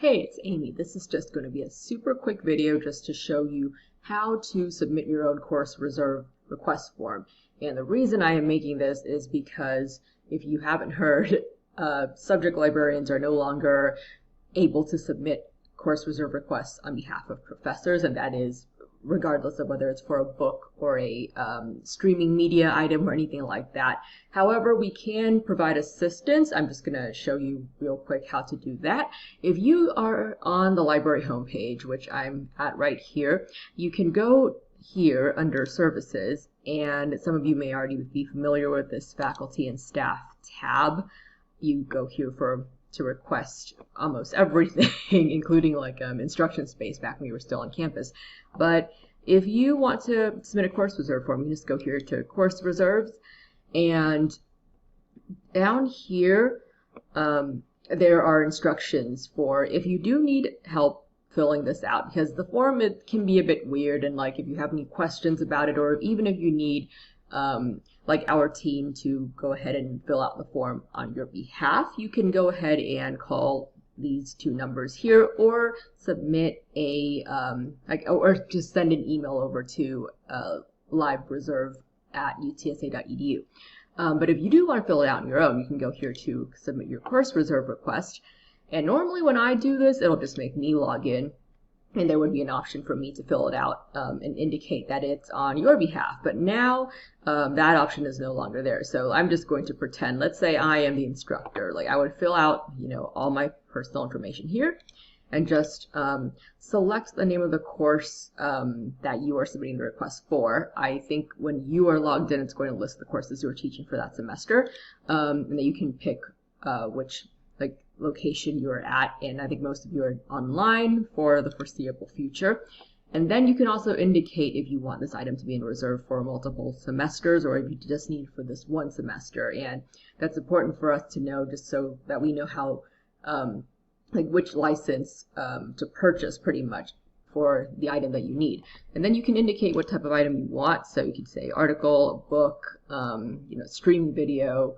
Hey, it's Amy. This is just going to be a super quick video just to show you how to submit your own course reserve request form. And the reason I am making this is because if you haven't heard, subject librarians are no longer able to submit course reserve requests on behalf of professors, and that is regardless of whether it's for a book or a streaming media item or anything like that. However, we can provide assistance. I'm just going to show you real quick how to do that. If you are on the library homepage, which I'm at right here, you can go here under services, and some of you may already be familiar with this faculty and staff tab. You go here to request almost everything, including like instruction space back when we were still on campus. But if you want to submit a course reserve form, you just go here to course reserves, and down here there are instructions for if you do need help filling this out, because the form, it can be a bit weird, and like if you have any questions about it, or even if you need like our team to go ahead and fill out the form on your behalf, you can go ahead and call these two numbers here, or submit a or just send an email over to livereserve@utsa.edu. But if you do want to fill it out on your own, you can go here to submit your course reserve request. And normally when I do this, it'll just make me log in, and there would be an option for me to fill it out and indicate that it's on your behalf. But now that option is no longer there. So I'm just going to pretend, let's say I am the instructor. Like I would fill out, all my personal information here, and just select the name of the course that you are submitting the request for. I think when you are logged in, it's going to list the courses you're teaching for that semester, and then you can pick which location you're at, and I think most of you are online for the foreseeable future. And then you can also indicate if you want this item to be in reserve for multiple semesters, or if you just need for this one semester. And that's important for us to know, just so that we know how which license to purchase pretty much for the item that you need. And then you can indicate what type of item you want. So you could say article, a book, streaming video,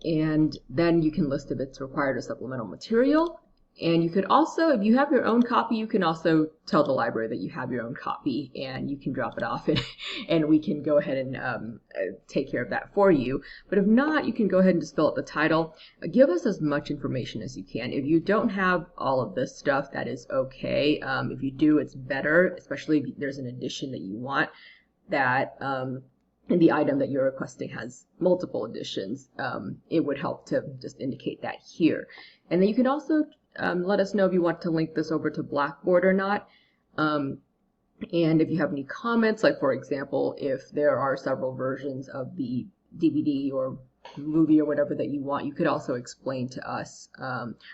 and then you can list if it's required as supplemental material. And you could also, if you have your own copy, you can also tell the library that you have your own copy, and you can drop it off, and we can go ahead and take care of that for you. But if not, you can go ahead and just fill out the title. Give us as much information as you can. If you don't have all of this stuff, that is okay. If you do, it's better, especially if there's an edition that you want that and the item that you're requesting has multiple editions. It would help to just indicate that here. And then you can also let us know if you want to link this over to Blackboard or not. And if you have any comments, like for example, if there are several versions of the DVD or movie or whatever that you want, you could also explain to us.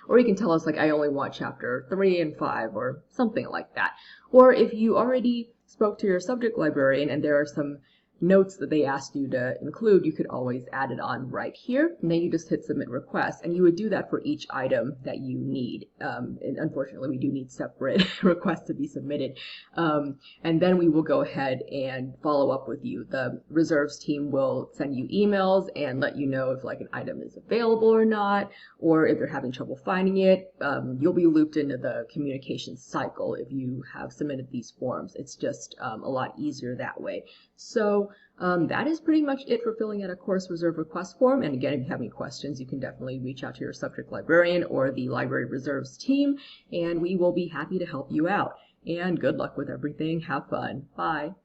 Or you can tell us, like, I only want chapter 3 and 5 or something like that. Or if you already spoke to your subject librarian and there are some notes that they asked you to include, you could always add it on right here, and then you just hit submit request, and you would do that for each item that you need. And unfortunately, we do need separate requests to be submitted, and then we will go ahead and follow up with you. The reserves team will send you emails and let you know if like an item is available or not, or if they're having trouble finding it. You'll be looped into the communication cycle if you have submitted these forms. It's just a lot easier that way. So that is pretty much it for filling out a course reserve request form. And again, if you have any questions, you can definitely reach out to your subject librarian or the library reserves team, and we will be happy to help you out. And good luck with everything. Have fun. Bye.